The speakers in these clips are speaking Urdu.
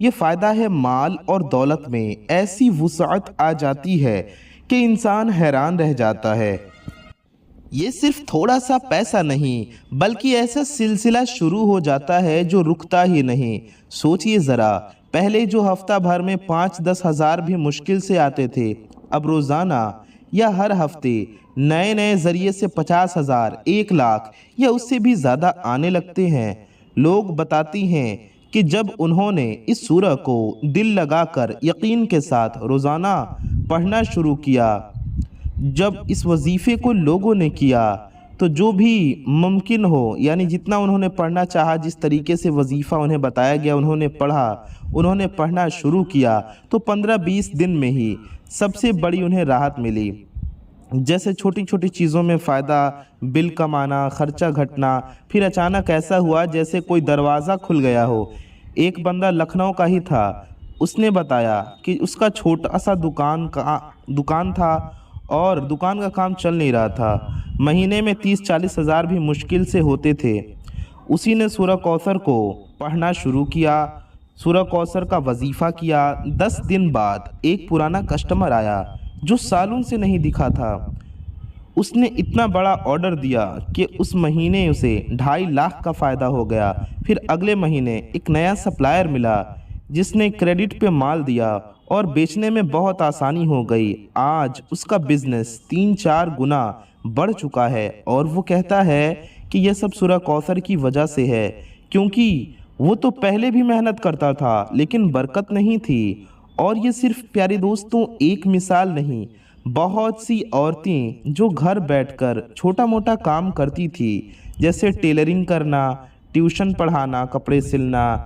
یہ فائدہ ہے مال اور دولت میں ایسی وسعت آ جاتی ہے کہ انسان حیران رہ جاتا ہے۔ یہ صرف تھوڑا سا پیسہ نہیں بلکہ ایسا سلسلہ شروع ہو جاتا ہے جو رکتا ہی نہیں۔ سوچئے ذرا، پہلے جو ہفتہ بھر میں 5-10 ہزار بھی مشکل سے آتے تھے، اب روزانہ یا ہر ہفتے نئے ذریعے سے 50,000، 1,00,000 یا اس سے بھی زیادہ آنے لگتے ہیں۔ لوگ بتاتی ہیں کہ جب انہوں نے اس سورہ کو دل لگا کر یقین کے ساتھ روزانہ پڑھنا شروع کیا، جب اس وظیفے کو لوگوں نے کیا تو جو بھی ممکن ہو، یعنی جتنا انہوں نے پڑھنا چاہا، جس طریقے سے وظیفہ انہیں بتایا گیا انہوں نے پڑھا، انہوں نے پڑھنا شروع کیا تو 15-20 دن میں ہی سب سے بڑی انہیں راحت ملی۔ جیسے چھوٹی چھوٹی چیزوں میں فائدہ، بل کم آنا، خرچہ گھٹنا، پھر اچانک ایسا ہوا جیسے کوئی دروازہ کھل گیا ہو۔ ایک بندہ لکھنؤ کا ہی تھا، اس نے بتایا کہ اس کا چھوٹا سا دکان تھا اور دکان کا کام چل نہیں رہا تھا، مہینے میں 30-40 ہزار بھی مشکل سے ہوتے تھے۔ اسی نے سورہ کوثر کو پڑھنا شروع کیا، سورہ کوثر کا وظیفہ کیا۔ 10 دن بعد ایک پرانا کسٹمر آیا جو سالوں سے نہیں دکھا تھا۔ اس نے اتنا بڑا آرڈر دیا کہ اس مہینے اسے 2.5 لاکھ کا فائدہ ہو گیا۔ پھر اگلے مہینے ایک نیا سپلائر ملا جس نے کریڈٹ پہ مال دیا اور بیچنے میں بہت آسانی ہو گئی۔ آج اس کا بزنس 3-4 گنا بڑھ چکا ہے اور وہ کہتا ہے کہ یہ سب سورہ کوثر کی وجہ سے ہے، کیونکہ وہ تو پہلے بھی محنت کرتا تھا لیکن برکت نہیں تھی۔ اور یہ صرف پیارے دوستوں ایک مثال نہیں، بہت سی عورتیں جو گھر بیٹھ کر چھوٹا موٹا کام کرتی تھی، جیسے ٹیلرنگ کرنا، ٹیوشن پڑھانا، کپڑے سلنا،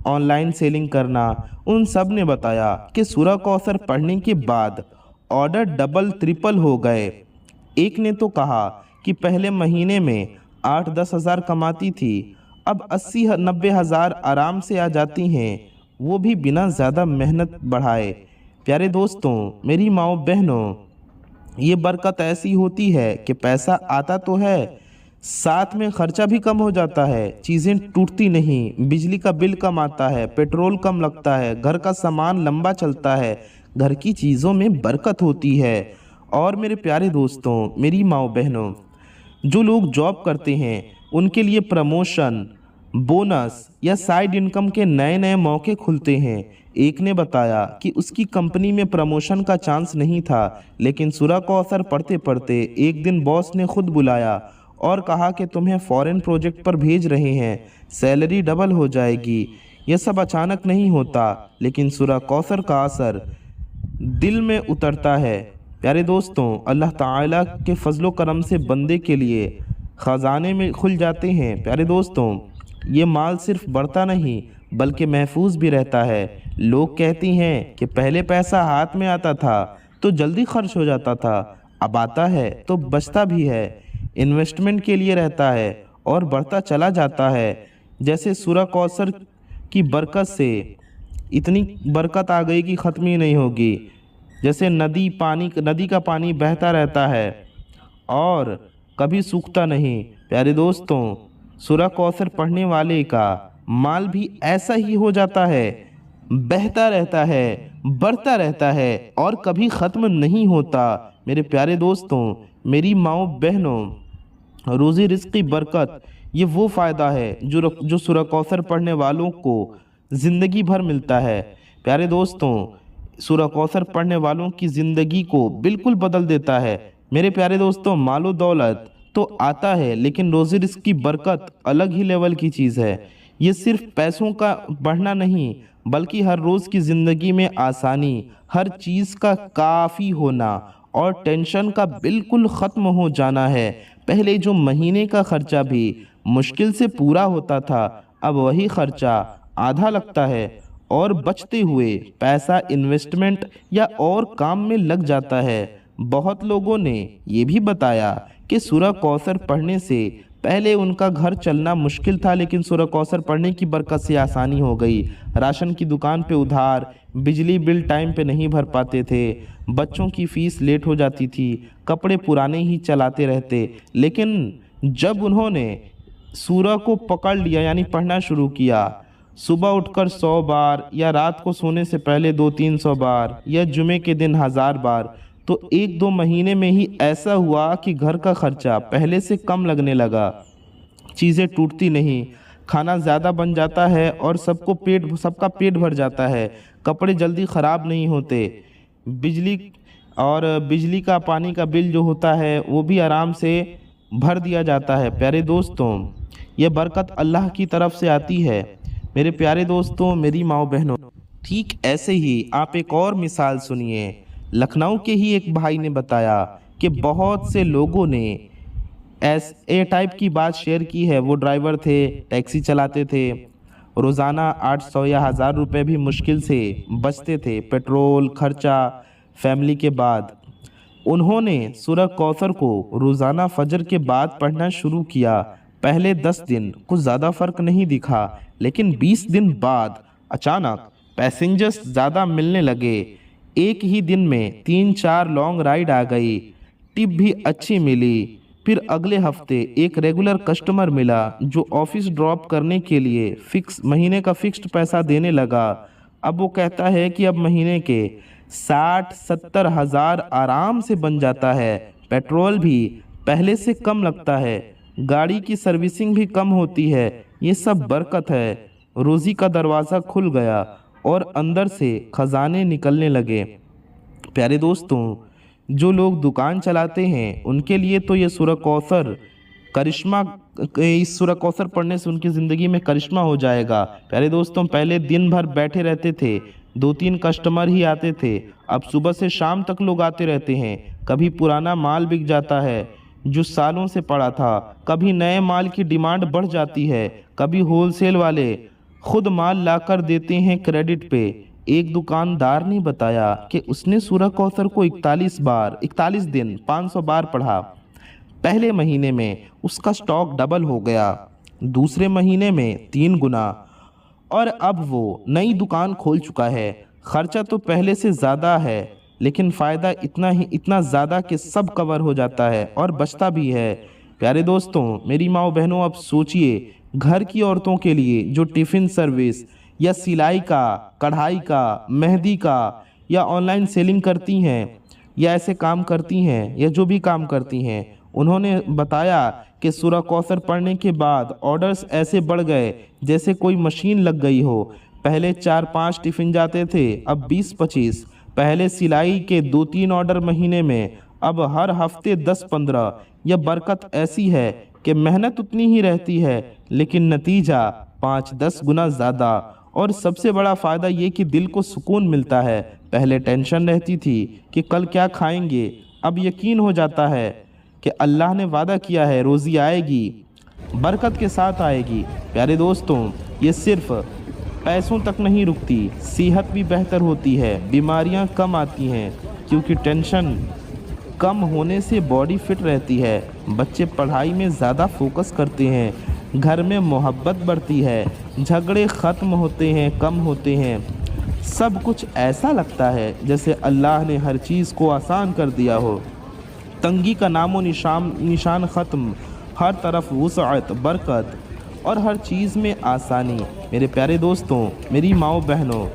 آن لائن سیلنگ کرنا، ان سب نے بتایا کہ سورہ کوثر پڑھنے کے بعد آرڈر ڈبل ٹرپل ہو گئے۔ ایک نے تو کہا کہ پہلے مہینے میں 8-10 ہزار کماتی تھی، اب 80-90 ہزار آرام سے آ جاتی ہیں، وہ بھی بنا زیادہ محنت بڑھائے۔ پیارے دوستوں، میری ماؤں بہنوں، یہ برکت ایسی ہوتی ہے کہ پیسہ آتا تو ہے، ساتھ میں خرچہ بھی کم ہو جاتا ہے، چیزیں ٹوٹتی نہیں، بجلی کا بل کم آتا ہے، پیٹرول کم لگتا ہے، گھر کا سامان لمبا چلتا ہے، گھر کی چیزوں میں برکت ہوتی ہے۔ اور میرے پیارے دوستوں، میری ماؤں بہنوں، جو لوگ جاب کرتے ہیں ان کے لیے پروموشن، بونس یا سائیڈ انکم کے نئے موقع کھلتے ہیں۔ ایک نے بتایا کہ اس کی کمپنی میں پروموشن کا چانس نہیں تھا، لیکن سورہ کوثر پڑھتے پڑھتے ایک دن باس نے خود بلایا اور کہا کہ تمہیں فورن پروجیکٹ پر بھیج رہے ہیں، سیلری ڈبل ہو جائے گی۔ یہ سب اچانک نہیں ہوتا، لیکن سورہ کوثر کا اثر دل میں اترتا ہے۔ پیارے دوستوں، اللہ تعالیٰ کے فضل و کرم سے بندے کے لیے خزانے میں کھل جاتے ہیں۔ پیارے دوستوں، یہ مال صرف بڑھتا نہیں بلکہ محفوظ بھی رہتا ہے۔ لوگ کہتی ہیں کہ پہلے پیسہ ہاتھ میں آتا تھا تو جلدی خرچ ہو جاتا تھا، اب آتا ہے تو بچتا بھی ہے، انویسٹمنٹ کے لیے رہتا ہے اور بڑھتا چلا جاتا ہے۔ جیسے سورہ کوثر کی برکت سے اتنی برکت آ گئی کہ ختم ہی نہیں ہوگی۔ جیسے ندی کا پانی بہتا رہتا ہے اور کبھی سوکھتا نہیں۔ پیارے دوستوں، سورہ کوثر پڑھنے والے کا مال بھی ایسا ہی ہو جاتا ہے، بہتا رہتا ہے، بڑھتا رہتا ہے اور کبھی ختم نہیں ہوتا۔ میرے پیارے دوستوں، میری ماؤں بہنوں، روزی رزق کی برکت یہ وہ فائدہ ہے جو سورہ کوثر پڑھنے والوں کو زندگی بھر ملتا ہے۔ پیارے دوستوں، سورہ کوثر پڑھنے والوں کی زندگی کو بالکل بدل دیتا ہے۔ میرے پیارے دوستوں، مال و دولت تو آتا ہے لیکن روزی رزق کی برکت الگ ہی لیول کی چیز ہے۔ یہ صرف پیسوں کا بڑھنا نہیں بلکہ ہر روز کی زندگی میں آسانی، ہر چیز کا کافی ہونا اور ٹینشن کا بالکل ختم ہو جانا ہے۔ پہلے جو مہینے کا خرچہ بھی مشکل سے پورا ہوتا تھا، اب وہی خرچہ آدھا لگتا ہے اور بچتے ہوئے پیسہ انویسٹمنٹ یا اور کام میں لگ جاتا ہے۔ بہت لوگوں نے یہ بھی بتایا کہ سورہ کوثر پڑھنے سے پہلے ان کا گھر چلنا مشکل تھا، لیکن سورہ کوثر پڑھنے کی برکت سے آسانی ہو گئی۔ راشن کی دکان پہ ادھار، بجلی بل ٹائم پہ نہیں بھر پاتے تھے، بچوں کی فیس لیٹ ہو جاتی تھی، کپڑے پرانے ہی چلاتے رہتے۔ لیکن جب انہوں نے سورہ کو پکڑ لیا، یعنی پڑھنا شروع کیا، صبح اٹھ کر 100 بار یا رات کو سونے سے پہلے 200-300 بار یا جمعے کے دن 1000 بار، تو 1-2 مہینے میں ہی ایسا ہوا کہ گھر کا خرچہ پہلے سے کم لگنے لگا، چیزیں ٹوٹتی نہیں، کھانا زیادہ بن جاتا ہے اور سب کا پیٹ بھر جاتا ہے، کپڑے جلدی خراب نہیں ہوتے، بجلی کا پانی کا بل جو ہوتا ہے وہ بھی آرام سے بھر دیا جاتا ہے۔ پیارے دوستوں، یہ برکت اللہ کی طرف سے آتی ہے۔ میرے پیارے دوستوں، میری ماؤں بہنوں، ٹھیک ایسے ہی آپ ایک اور مثال سنیے۔ لکھنؤ کے ہی ایک بھائی نے بتایا کہ بہت سے لوگوں نے اے ٹائپ کی بات شیئر کی ہے۔ وہ ڈرائیور تھے، ٹیکسی چلاتے تھے، روزانہ 800 یا 1000 روپے بھی مشکل سے بچتے تھے، پیٹرول خرچہ فیملی کے بعد۔ انہوں نے سورہ کوثر کو روزانہ فجر کے بعد پڑھنا شروع کیا۔ پہلے 10 دن کچھ زیادہ فرق نہیں دکھا، لیکن 20 دن بعد اچانک پیسنجرز زیادہ ملنے لگے۔ ایک ہی دن میں 3-4 لانگ رائڈ آ گئی، ٹپ بھی اچھی ملی۔ پھر اگلے ہفتے ایک ریگولر کسٹمر ملا جو آفس ڈراپ کرنے کے لیے مہینے کا فکسڈ پیسہ دینے لگا۔ اب وہ کہتا ہے کہ اب مہینے کے 60-70 ہزار آرام سے بن جاتا ہے، پیٹرول بھی پہلے سے کم لگتا ہے، گاڑی کی سروسنگ بھی کم ہوتی ہے۔ یہ سب برکت ہے۔ روزی کا دروازہ کھل گیا اور اندر سے خزانے نکلنے لگے۔ پیارے دوستوں، جو لوگ دکان چلاتے ہیں ان کے لیے تو یہ سورہ کوثر کرشمہ، اس سورہ کوثر پڑھنے سے ان کی زندگی میں کرشمہ ہو جائے گا۔ پیارے دوستوں، پہلے دن بھر بیٹھے رہتے تھے، 2-3 کسٹمر ہی آتے تھے، اب صبح سے شام تک لوگ آتے رہتے ہیں۔ کبھی پرانا مال بک جاتا ہے جو سالوں سے پڑا تھا، کبھی نئے مال کی ڈیمانڈ بڑھ جاتی ہے، کبھی ہول سیل والے خود مال لا کر دیتے ہیں کریڈٹ پہ۔ ایک دکاندار نے بتایا کہ اس نے سورہ کوثر کو 41 دن 500 بار پڑھا۔ پہلے مہینے میں اس کا سٹاک ڈبل ہو گیا، دوسرے مہینے میں 3 گنا، اور اب وہ نئی دکان کھول چکا ہے۔ خرچہ تو پہلے سے زیادہ ہے، لیکن فائدہ اتنا زیادہ کہ سب کور ہو جاتا ہے اور بچتا بھی ہے۔ پیارے دوستوں، میری ماں و بہنوں، اب سوچئے گھر کی عورتوں کے لیے جو ٹفن سروس یا سلائی کا، کڑھائی کا، مہندی کا یا آن لائن سیلنگ کرتی ہیں یا ایسے کام کرتی ہیں یا جو بھی کام کرتی ہیں، انہوں نے بتایا کہ سورہ کوثر پڑھنے کے بعد آرڈرز ایسے بڑھ گئے جیسے کوئی مشین لگ گئی ہو۔ پہلے 4-5 ٹفن جاتے تھے، اب 20-25۔ پہلے سلائی کے 2-3 آرڈر مہینے میں، اب ہر ہفتے 10-15۔ یہ برکت ایسی ہے کہ محنت اتنی ہی رہتی ہے لیکن نتیجہ 5-10 گنا زیادہ۔ اور سب سے بڑا فائدہ یہ کہ دل کو سکون ملتا ہے۔ پہلے ٹینشن رہتی تھی کہ کل کیا کھائیں گے، اب یقین ہو جاتا ہے کہ اللہ نے وعدہ کیا ہے روزی آئے گی، برکت کے ساتھ آئے گی۔ پیارے دوستوں، یہ صرف پیسوں تک نہیں رکتی، صحت بھی بہتر ہوتی ہے، بیماریاں کم آتی ہیں کیونکہ ٹینشن کم ہونے سے باڈی فٹ رہتی ہے، بچے پڑھائی میں زیادہ فوکس کرتے ہیں، گھر میں محبت بڑھتی ہے، جھگڑے ختم ہوتے ہیں، کم ہوتے ہیں، سب کچھ ایسا لگتا ہے جیسے اللہ نے ہر چیز کو آسان کر دیا ہو۔ تنگی کا نام و نشان ختم، ہر طرف وسعت، برکت اور ہر چیز میں آسانی۔ میرے پیارے دوستوں، میری ماؤں بہنوں،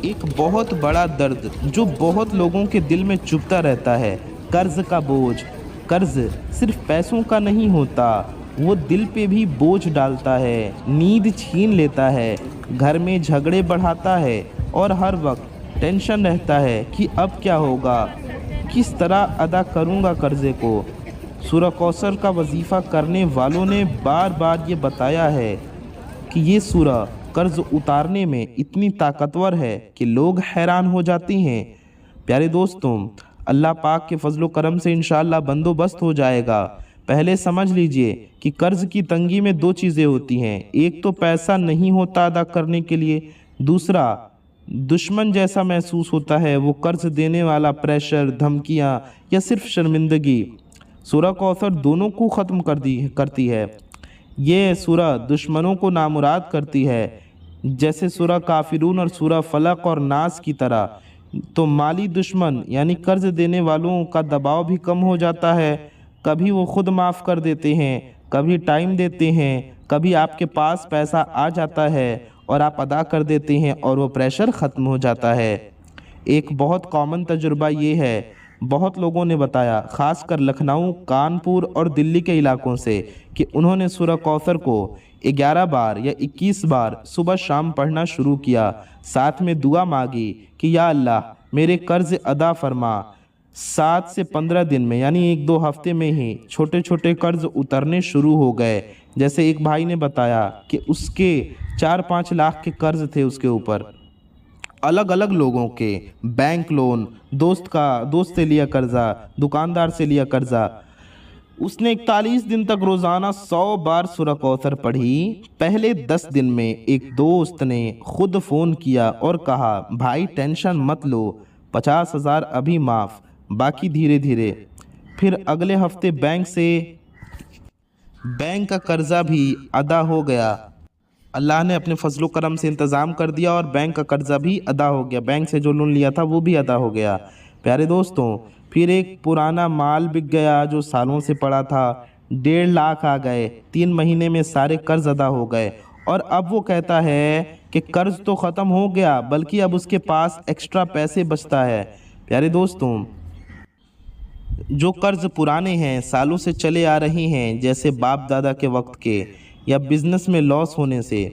ایک بہت بڑا درد جو بہت لوگوں کے دل میں چبھتا رہتا ہے، قرض کا بوجھ۔ قرض صرف پیسوں کا نہیں ہوتا، وہ دل پہ بھی بوجھ ڈالتا ہے، نیند چھین لیتا ہے، گھر میں جھگڑے بڑھاتا ہے اور ہر وقت ٹینشن رہتا ہے کہ اب کیا ہوگا، کس طرح ادا کروں گا قرضے کو۔ سورہ کوثر کا وظیفہ کرنے والوں نے بار بار یہ بتایا ہے کہ یہ سورہ قرض اتارنے میں اتنی طاقتور ہے کہ لوگ حیران ہو جاتے ہیں۔ پیارے دوستوں، اللہ پاک کے فضل و کرم سے انشاءاللہ بندوبست ہو جائے گا۔ پہلے سمجھ لیجئے کہ قرض کی تنگی میں 2 چیزیں ہوتی ہیں، ایک تو پیسہ نہیں ہوتا ادا کرنے کے لیے، دوسرا دشمن جیسا محسوس ہوتا ہے، وہ قرض دینے والا پریشر، دھمکیاں یا صرف شرمندگی۔ سورہ کوثر دونوں کو ختم کرتی ہے۔ یہ سورہ دشمنوں کو نامراد کرتی ہے، جیسے سورہ کافرون اور سورہ فلق اور ناس کی طرح۔ تو مالی دشمن یعنی قرض دینے والوں کا دباؤ بھی کم ہو جاتا ہے، کبھی وہ خود معاف کر دیتے ہیں، کبھی ٹائم دیتے ہیں، کبھی آپ کے پاس پیسہ آ جاتا ہے اور آپ ادا کر دیتے ہیں اور وہ پریشر ختم ہو جاتا ہے۔ ایک بہت کامن تجربہ یہ ہے، بہت لوگوں نے بتایا، خاص کر لکھنؤ، کانپور اور دلی کے علاقوں سے، کہ انہوں نے سورہ کوثر کو 11 بار یا 21 بار صبح شام پڑھنا شروع کیا، ساتھ میں دعا مانگی کہ یا اللہ میرے قرض ادا فرما۔ 7 سے 15 دن میں یعنی 1-2 ہفتے میں ہی چھوٹے چھوٹے قرض اترنے شروع ہو گئے۔ جیسے ایک بھائی نے بتایا کہ اس کے 4-5 لاکھ کے قرض تھے اس کے اوپر، الگ الگ لوگوں کے، بینک لون، دوست سے لیا قرضہ، دکاندار سے لیا قرضہ۔ اس نے 41 دن تک روزانہ 100 بار سورہ کوثر پڑھی۔ پہلے 10 دن میں ایک دوست نے خود فون کیا اور کہا بھائی ٹینشن مت لو، 50,000 ابھی معاف، باقی دھیرے دھیرے۔ پھر اگلے ہفتے بینک کا قرضہ بھی ادا ہو گیا، اللہ نے اپنے فضل و کرم سے انتظام کر دیا اور بینک کا قرضہ بھی ادا ہو گیا، بینک سے جو لون لیا تھا وہ بھی ادا ہو گیا۔ پیارے دوستوں، پھر ایک پرانا مال بک گیا جو سالوں سے پڑا تھا، 1.5 لاکھ آ گئے، 3 مہینے میں سارے قرض ادا ہو گئے، اور اب وہ کہتا ہے کہ قرض تو ختم ہو گیا بلکہ اب اس کے پاس ایکسٹرا پیسے بچتا ہے۔ پیارے دوستوں، جو قرض پرانے ہیں، سالوں سے چلے آ رہے ہیں، جیسے باپ دادا کے وقت کے، یا بزنس میں لاس ہونے سے،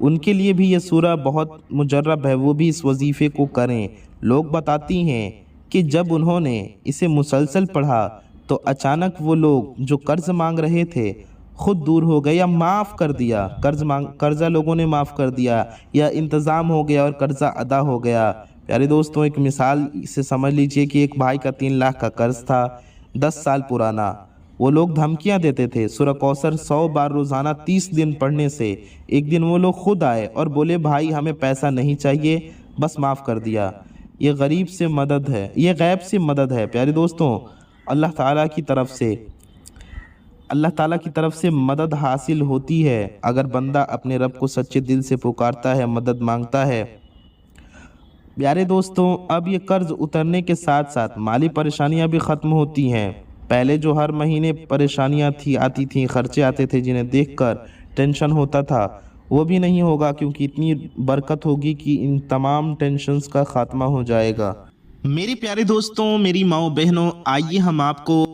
ان کے لیے بھی یہ سورہ بہت مجرب ہے، وہ بھی اس وظیفے کو کریں۔ لوگ بتاتی ہیں کہ جب انہوں نے اسے مسلسل پڑھا تو اچانک وہ لوگ جو قرض مانگ رہے تھے خود دور ہو گئے یا معاف کر دیا، قرضہ لوگوں نے معاف کر دیا یا انتظام ہو گیا اور قرضہ ادا ہو گیا۔ پیارے دوستوں، ایک مثال سے سمجھ لیجئے کہ ایک بھائی کا 3 لاکھ کا قرض تھا، 10 سال پرانا۔ وہ لوگ دھمکیاں دیتے تھے سورہ کوثر 100 بار روزانہ 30 دن پڑھنے سے۔ ایک دن وہ لوگ خود آئے اور بولے بھائی ہمیں پیسہ نہیں چاہیے، بس معاف کر دیا۔ یہ غیب سے مدد ہے۔ پیارے دوستوں، اللہ تعالیٰ کی طرف سے مدد حاصل ہوتی ہے اگر بندہ اپنے رب کو سچے دل سے پکارتا ہے، مدد مانگتا ہے۔ پیارے دوستوں، اب یہ قرض اترنے کے ساتھ ساتھ مالی پریشانیاں بھی ختم ہوتی ہیں۔ پہلے جو ہر مہینے پریشانیاں آتی تھیں، خرچے آتے تھے جنہیں دیکھ کر ٹینشن ہوتا تھا، وہ بھی نہیں ہوگا، کیونکہ اتنی برکت ہوگی کہ ان تمام ٹینشنز کا خاتمہ ہو جائے گا۔ میرے پیارے دوستوں، میری ماؤں بہنوں، آئیے ہم آپ کو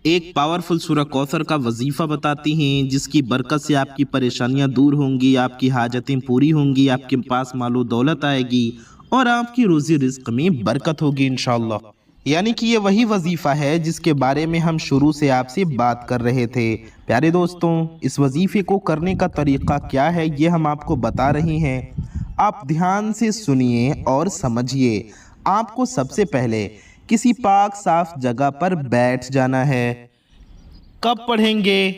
ایک پاورفل سورہ کوثر کا وظیفہ بتاتے ہیں جس کی برکت سے آپ کی پریشانیاں دور ہوں گی، آپ کی حاجتیں پوری ہوں گی، آپ کے پاس مال و دولت آئے گی اور آپ کی روزی رزق میں برکت ہوگی انشاءاللہ۔ یعنی کہ یہ وہی وظیفہ ہے جس کے بارے میں ہم شروع سے آپ سے بات کر رہے تھے۔ پیارے دوستوں، اس وظیفے کو کرنے کا طریقہ کیا ہے یہ ہم آپ کو بتا رہے ہیں، آپ دھیان سے سنیے اور سمجھیے۔ آپ کو سب سے پہلے کسی پاک صاف جگہ پر بیٹھ جانا ہے۔ کب پڑھیں گے،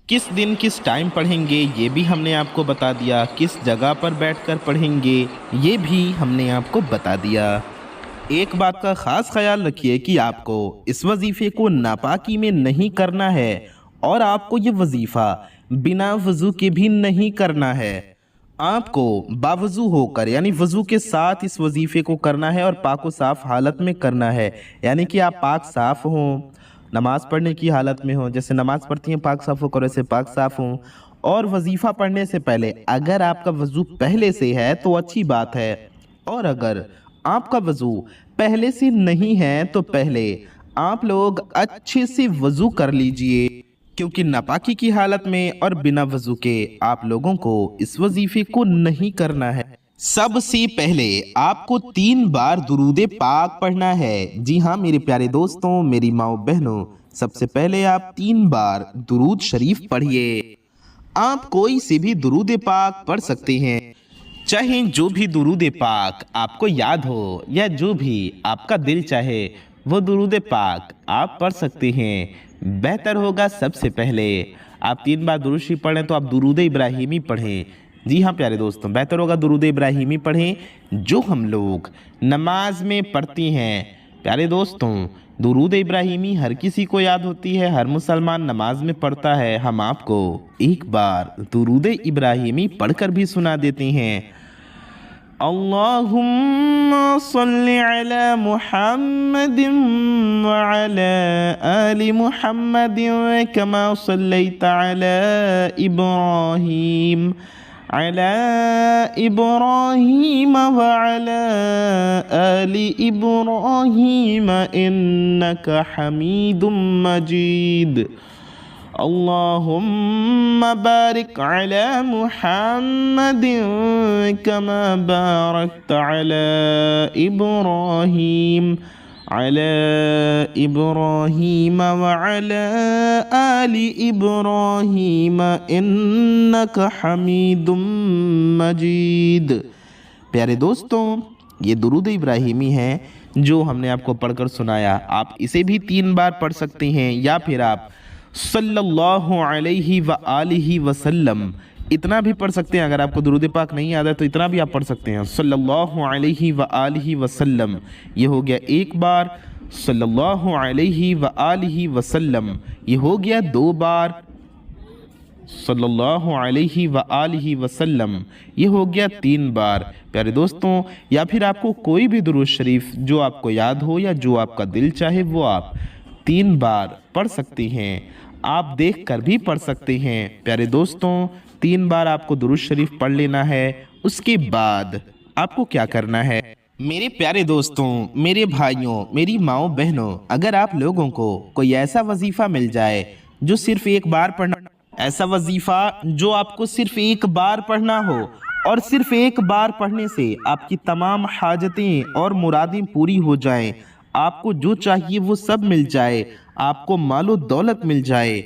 کس دن کس ٹائم پڑھیں گے یہ بھی ہم نے آپ کو بتا دیا، کس جگہ پر بیٹھ کر پڑھیں گے یہ بھی ہم نے آپ کو بتا دیا۔ ایک بات کا خاص خیال رکھیے کہ آپ کو اس وظیفے کو ناپاکی میں نہیں کرنا ہے اور آپ کو یہ وظیفہ بنا وضو کے بھی نہیں کرنا ہے۔ آپ کو باوضو ہو کر یعنی وضو کے ساتھ اس وظیفے کو کرنا ہے اور پاک و صاف حالت میں کرنا ہے، یعنی کہ آپ پاک صاف ہوں، نماز پڑھنے کی حالت میں ہوں، جیسے نماز پڑھتی ہیں پاک صاف ہو کر ویسے پاک صاف ہوں، اور وظیفہ پڑھنے سے پہلے اگر آپ کا وضو پہلے سے ہے تو اچھی بات ہے، اور اگر آپ کا وضو پہلے سے نہیں ہے تو پہلے آپ لوگ اچھے سے وضو کر لیجئے، کیونکہ ناپاکی کی حالت میں اور بنا وضو کے آپ لوگوں کو اس وظیفے کو نہیں کرنا ہے۔ سب سے پہلے آپ کو 3 بار درود پاک پڑھنا ہے۔ جی ہاں میرے پیارے دوستوں، میری ماؤں بہنوں، سب سے پہلے آپ 3 بار درود شریف پڑھیے۔ آپ کوئی سے بھی درود پاک پڑھ سکتے ہیں، چاہے جو بھی درود پاک آپ کو یاد ہو یا جو بھی آپ کا دل چاہے وہ درود پاک آپ پڑھ سکتے ہیں۔ بہتر ہوگا سب سے پہلے آپ 3 بار درود شریف پڑھیں تو آپ درود ابراہیمی پڑھیں۔ جی ہاں پیارے دوستوں، بہتر ہوگا درود ابراہیمی پڑھیں جو ہم لوگ نماز میں پڑھتے ہیں۔ پیارے دوستوں، درود ابراہیمی ہر کسی کو یاد ہوتی ہے، ہر مسلمان نماز میں پڑھتا ہے۔ ہم آپ کو ایک بار درود ابراہیمی پڑھ کر بھی سنا دیتے ہیں۔ اللہم صلی علی محمد وعلی آل محمد کما صلیت علی ابراہیم وعلی آل ابراہیم انک حمید مجید اللہم بارک علی محمد کما بارکت علی ابراہیم وعلی آل ابراہیم انک حمید مجید۔ پیارے دوستوں، یہ درود ابراہیمی ہے جو ہم نے آپ کو پڑھ کر سنایا۔ آپ اسے بھی 3 بار پڑھ سکتے ہیں، یا پھر آپ صلی اللہ علیہ وآلہ وسلم اتنا بھی پڑھ سکتے ہیں۔ اگر آپ کو درود پاک نہیں یاد ہے تو اتنا بھی آپ پڑھ سکتے ہیں، صلی اللہ علیہ وآلہ وسلم۔ یہ ہو گیا 1 بار، صلی اللہ علیہ وآلہ وسلم یہ ہو گیا 2 بار، صلی اللہ علیہ وآلہ وسلم یہ ہو گیا 3 بار۔ پیارے دوستوں، یا پھر آپ کو کوئی بھی درود شریف جو آپ کو یاد ہو یا جو آپ کا دل چاہے وہ آپ 3 بار پڑھ سکتے ہیں۔ آپ دیکھ کر بھی پڑھ سکتے ہیں۔ پیارے دوستوں، 3 بار آپ کو درود شریف پڑھ لینا ہے۔ اس کے بعد آپ کو کیا کرنا ہے؟ میرے پیارے دوستوں، میرے بھائیوں، میری ماؤں بہنوں، اگر آپ لوگوں کو کوئی ایسا وظیفہ مل جائے جو صرف 1 بار پڑھنا، ایسا وظیفہ جو آپ کو صرف 1 بار پڑھنا ہو اور صرف 1 بار پڑھنے سے آپ کی تمام حاجتیں اور مرادیں پوری ہو جائیں، آپ کو جو چاہیے وہ سب مل جائے، آپ کو مال و دولت مل جائے،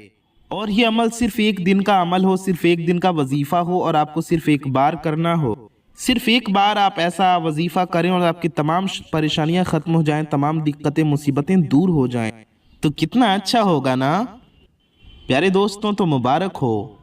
اور یہ عمل صرف 1 دن کا عمل ہو، صرف 1 دن کا وظیفہ ہو اور آپ کو صرف 1 بار کرنا ہو، صرف 1 بار آپ ایسا وظیفہ کریں اور آپ کی تمام پریشانیاں ختم ہو جائیں، تمام دقتیں مصیبتیں دور ہو جائیں، تو کتنا اچھا ہوگا نا؟ پیارے دوستوں، تو مبارک ہو،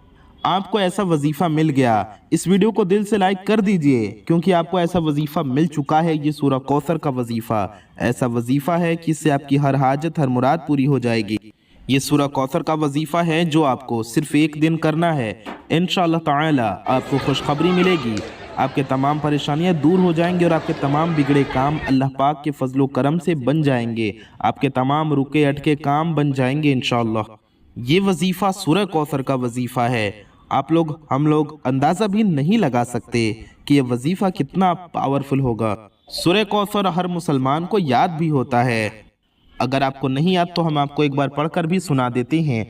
آپ کو ایسا وظیفہ مل گیا۔ اس ویڈیو کو دل سے لائک کر دیجئے، کیونکہ آپ کو ایسا وظیفہ مل چکا ہے۔ یہ سورہ کوثر کا وظیفہ ایسا وظیفہ ہے کہ اس سے آپ کی ہر حاجت، ہر مراد پوری ہو جائے گی۔ یہ سورہ کوثر کا وظیفہ ہے جو آپ کو صرف 1 دن کرنا ہے۔ انشاءاللہ تعالی آپ کو خوشخبری ملے گی، آپ کے تمام پریشانیاں دور ہو جائیں گے اور آپ کے تمام بگڑے کام اللہ پاک کے فضل و کرم سے بن جائیں گے، آپ کے تمام رکے اٹکے کام بن جائیں گے انشاءاللہ۔ یہ وظیفہ سورہ کوثر کا وظیفہ ہے۔ ہم لوگ اندازہ بھی نہیں لگا سکتے کہ یہ وظیفہ کتنا پاورفل ہوگا۔ سورہ کوثر ہر مسلمان کو یاد بھی ہوتا ہے۔ اگر آپ کو نہیں یاد تو ہم آپ کو ایک بار پڑھ کر بھی سنا دیتے ہیں۔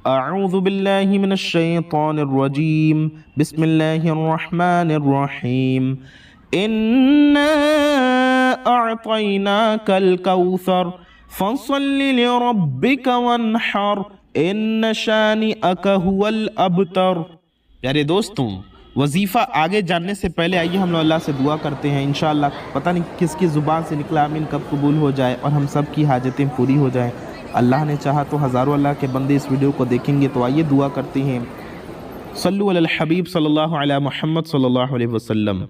اعوذ باللہ من الشیطان الرجیم، بسم اللہ الرحمن الرحیم، انا اعطیناک الکوثر فصل لربک وانحر ان شانئک هو الابتر۔ پیارے دوستوں، وظیفہ آگے جاننے سے پہلے آئیے ہم لوگ اللہ سے دعا کرتے ہیں۔ انشاءاللہ پتہ نہیں کس کی زبان سے نکلا آمین کب قبول ہو جائے اور ہم سب کی حاجتیں پوری ہو جائیں۔ اللہ نے چاہا تو ہزاروں اللہ کے بندے اس ویڈیو کو دیکھیں گے، تو آئیے دعا کرتے ہیں۔ صلو علی الحبیب صلی اللہ علیہ محمد صلی اللہ علیہ وسلم۔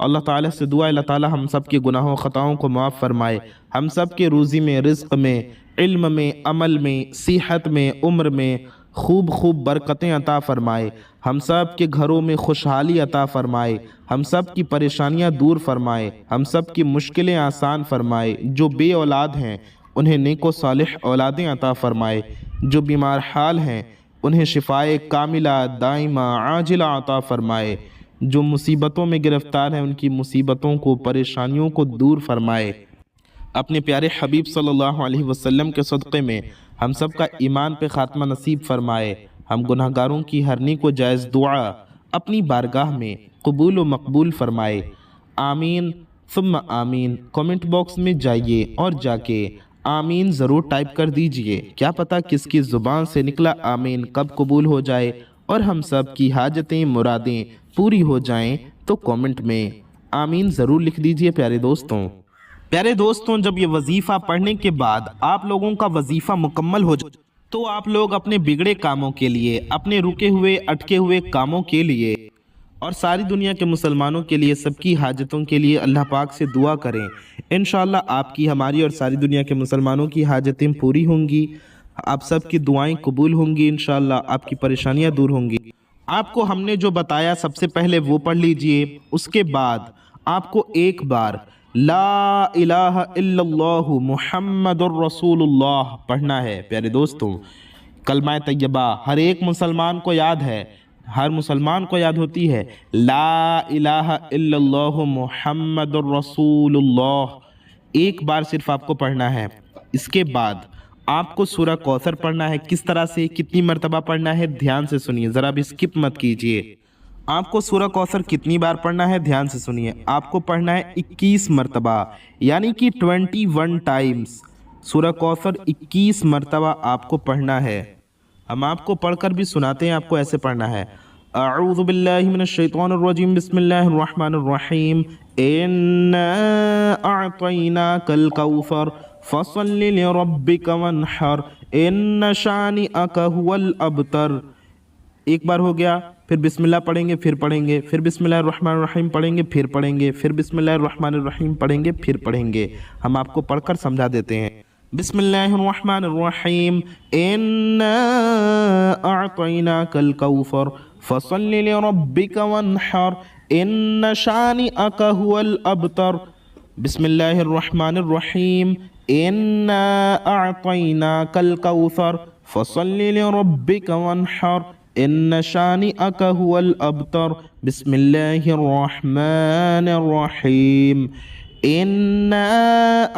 اللہ تعالیٰ سے دعا، اللہ تعالیٰ ہم سب کے گناہوں خطاؤں کو معاف فرمائے، ہم سب کے روزی میں، رزق میں، علم میں، عمل میں، صحت میں، عمر میں خوب برکتیں عطا فرمائے، ہم سب کے گھروں میں خوشحالی عطا فرمائے، ہم سب کی پریشانیاں دور فرمائے، ہم سب کی مشکلیں آسان فرمائے، جو بے اولاد ہیں انہیں نیک و صالح اولادیں عطا فرمائے، جو بیمار حال ہیں انہیں شفائے کاملہ دائمہ عاجلہ عطا فرمائے، جو مصیبتوں میں گرفتار ہیں ان کی مصیبتوں کو، پریشانیوں کو دور فرمائے۔ اپنے پیارے حبیب صلی اللہ علیہ وسلم کے صدقے میں ہم سب کا ایمان پہ خاتمہ نصیب فرمائے، ہم گناہگاروں کی ہر نیک و جائز دعا اپنی بارگاہ میں قبول و مقبول فرمائے۔ آمین ثم آمین۔ کومنٹ باکس میں جائیے اور جا کے آمین ضرور ٹائپ کر دیجئے، کیا پتہ کس کی زبان سے نکلا آمین کب قبول ہو جائے اور ہم سب کی حاجتیں مرادیں پوری ہو جائیں، تو کومنٹ میں آمین ضرور لکھ دیجئے۔ پیارے دوستوں، جب یہ وظیفہ پڑھنے کے بعد آپ لوگوں کا وظیفہ مکمل ہو جائے تو آپ لوگ اپنے بگڑے کاموں کے لیے، اپنے رکے ہوئے اٹکے ہوئے کاموں کے لیے اور ساری دنیا کے مسلمانوں کے لیے، سب کی حاجتوں کے لیے اللہ پاک سے دعا کریں۔ انشاءاللہ آپ کی، ہماری اور ساری دنیا کے مسلمانوں کی حاجتیں پوری ہوں گی، آپ سب کی دعائیں قبول ہوں گی، انشاءاللہ آپ کی پریشانیاں دور ہوں گی۔ آپ کو ہم نے جو بتایا سب سے پہلے وہ پڑھ لیجئے، اس کے بعد آپ کو ایک بار لا الہ الا اللہ محمد الرسول اللہ پڑھنا ہے۔ پیارے دوستوں، کلمہ طیبہ ہر ایک مسلمان کو یاد ہے، ہر مسلمان کو یاد ہوتی ہے، لا الہ الا اللہ محمد الرسول اللہ، ایک بار صرف آپ کو پڑھنا ہے۔ اس کے بعد آپ کو سورہ کوثر پڑھنا ہے۔ کس طرح سے، کتنی مرتبہ پڑھنا ہے، دھیان سے سنیے، ذرا بھی سکپ مت کیجیے۔ آپ کو سورہ کوثر کتنی بار پڑھنا ہے، دھیان سے سنیے، آپ کو پڑھنا ہے 21 مرتبہ، یعنی کہ 21 ٹائمز۔ سورہ کوثر 21 مرتبہ آپ کو پڑھنا ہے۔ ہم آپ کو پڑھ کر بھی سناتے ہیں، آپ کو ایسے پڑھنا ہے۔ اعوذ باللہ من الشیطان الرجیم، بسم اللہ الرحمن الرحیم، انا اعطیناک الکوثر فصل لربک وانحر ان شانئک هو الابتر۔ ایک بار ہو گیا، پھر بسم اللہ پڑھیں گے، پھر پڑھیں گے، پھر بسم اللہ الرحمن الرحیم پڑھیں گے، پھر پڑھیں گے، پھر بسم اللہ الرحمن الرحیم پڑھیں گے، پھر پڑھیں گے۔ ہم آپ کو پڑھ کر سمجھا دیتے ہیں۔ بسم اللہ الرحمن الرحیم، انا اعطیناک الکوثر فصل لربک وانحر ان شانئک هو الابتر۔ بسم اللہ الرحمن الرحیم، انا اعطیناک الکوثر فصل لربک وانحر ان شانئک هو الابتر۔ بسم اللہ الرحمن الرحیم، انا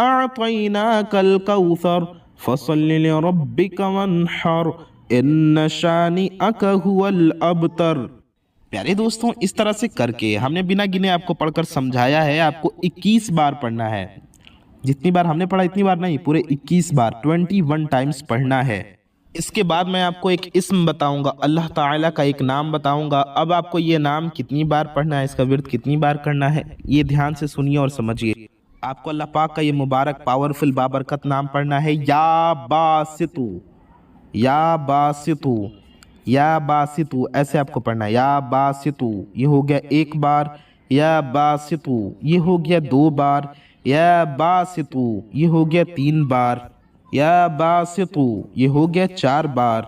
اعطیناک الکوثر فصل لربک وانحر ان شانئک هو الابتر۔ پیارے دوستوں، اس طرح سے کر کے ہم نے بنا گنے آپ کو پڑھ کر سمجھایا ہے۔ آپ کو 21 بار پڑھنا ہے، جتنی بار ہم نے پڑھا اتنی بار نہیں، پورے 21 بار 21 ٹائمز پڑھنا ہے۔ اس کے بعد میں آپ کو ایک اسم بتاؤں گا، اللہ تعالیٰ کا ایک نام بتاؤں گا۔ اب آپ کو یہ نام کتنی بار پڑھنا ہے، اس کا ورد کتنی بار کرنا ہے، یہ دھیان سے سنیے اور سمجھیے۔ آپ کو اللہ پاک کا یہ مبارک پاورفل بابرکت نام پڑھنا ہے، یا باسطو، یا باسطو، یا باسطو، ایسے آپ کو پڑھنا ہے، یا باسطو، یہ ہو گیا ایک بار، یا باسطو یہ ہو گیا 2 بار، یا باسطو یہ ہو گیا 3 بار، یا باسطو یہ ہو گیا 4 بار،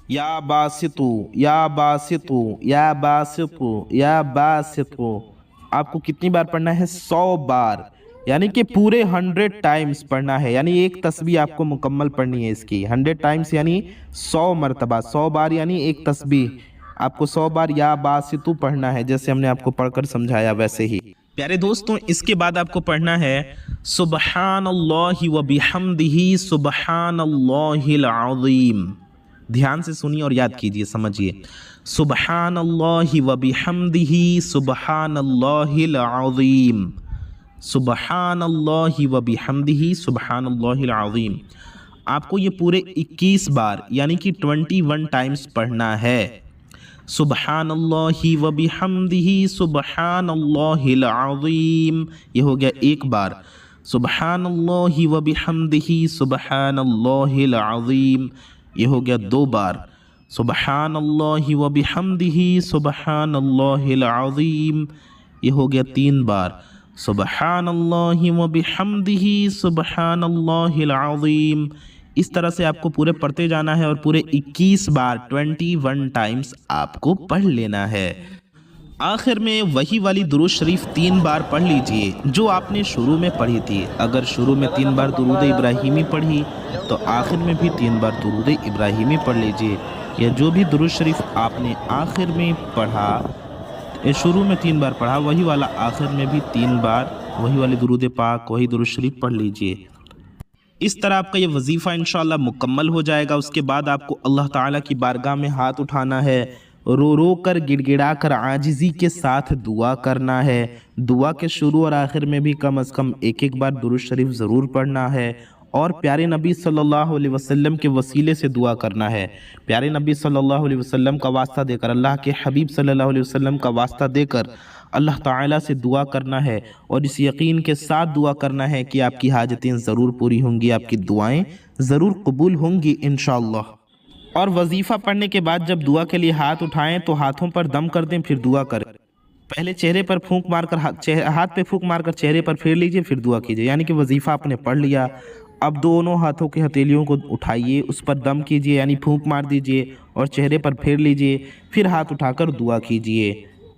یا باسطو، یا باسطو، یا باسطو، یا باسطو۔ آپ کو کتنی بار پڑھنا ہے، 100 بار، یعنی کہ پورے 100 ٹائمز پڑھنا ہے، یعنی ایک تسبیح آپ کو مکمل پڑھنی ہے اس کی 100 ٹائمز، یعنی 100 مرتبہ، 100 بار یعنی ایک تسبیح آپ کو 100 بار یا باسطو پڑھنا ہے، جیسے ہم نے آپ کو پڑھ کر سمجھایا ویسے ہی۔ پیارے دوستوں، اس کے بعد آپ کو پڑھنا ہے سبحان اللہ و بحمدہ سبحان اللہ العظیم۔ دھیان سے سنیے اور یاد کیجئے، سمجھیے، سبحان اللہ و بحمدہ سبحان اللہ العظیم، سبحان اللہ و بحمدہ سبحان اللہ العظیم۔ آپ کو یہ پورے 21 بار یعنی کہ 21 ٹائمز پڑھنا ہے۔ سبحان اللہ و بحمدہ سبحان اللہ العظیم، یہ ہو گیا ایک بار، سبحان اللہ و بحمدہ سبحان اللہ العظیم، یہ ہو گیا 2 بار، سبحان اللہ و بحمدہ سبحان اللہ العظیم، یہ ہو گیا 3 بار، سبحان اللہ و بحمدہ سبحان اللہ العظیم۔ اس طرح سے آپ کو پورے پڑھتے جانا ہے اور پورے 21 بار 21 ٹائمز آپ کو پڑھ لینا ہے۔ آخر میں وہی والی درود شریف 3 بار پڑھ لیجئے جو آپ نے شروع میں پڑھی تھی۔ اگر شروع میں 3 بار درود ابراہیمی پڑھی تو آخر میں بھی 3 بار درود ابراہیمی پڑھ لیجئے، یا جو بھی درود شریف آپ نے آخر میں پڑھا، شروع میں 3 بار پڑھا، وہی والا آخر میں بھی 3 بار وہی والی درود پاک، وہی درود شریف پڑھ لیجئے۔ اس طرح آپ کا یہ وظیفہ انشاءاللہ مکمل ہو جائے گا۔ اس کے بعد آپ کو اللہ تعالیٰ کی بارگاہ میں ہاتھ اٹھانا ہے، رو رو کر گڑ گڑا کر عاجزی کے ساتھ دعا کرنا ہے۔ دعا کے شروع اور آخر میں بھی کم از کم ایک بار درود شریف ضرور پڑھنا ہے، اور پیارے نبی صلی اللہ علیہ وسلم کے وسیلے سے دعا کرنا ہے۔ پیارے نبی صلی اللہ علیہ وسلم کا واسطہ دے کر، اللہ کے حبیب صلی اللہ علیہ وسلم کا واسطہ دے کر اللہ تعالیٰ سے دعا کرنا ہے، اور اس یقین کے ساتھ دعا کرنا ہے کہ آپ کی حاجتیں ضرور پوری ہوں گی، آپ کی دعائیں ضرور قبول ہوں گی انشاءاللہ۔ اور وظیفہ پڑھنے کے بعد جب دعا کے لیے ہاتھ اٹھائیں تو ہاتھوں پر دم کر دیں، پھر دعا کریں۔ پہلے چہرے پر پھونک مار کر ہاتھ پہ پھونک مار کر چہرے پر پھیر لیجئے، پھر دعا کیجئے، یعنی کہ وظیفہ آپ نے پڑھ لیا۔ اب دونوں ہاتھوں کے ہتھیلیوں کو اٹھائیے، اس پر دم کیجئے یعنی پھونک مار دیجئے، اور چہرے پر پھیر لیجئے، پھر ہاتھ اٹھا کر دعا کیجئے۔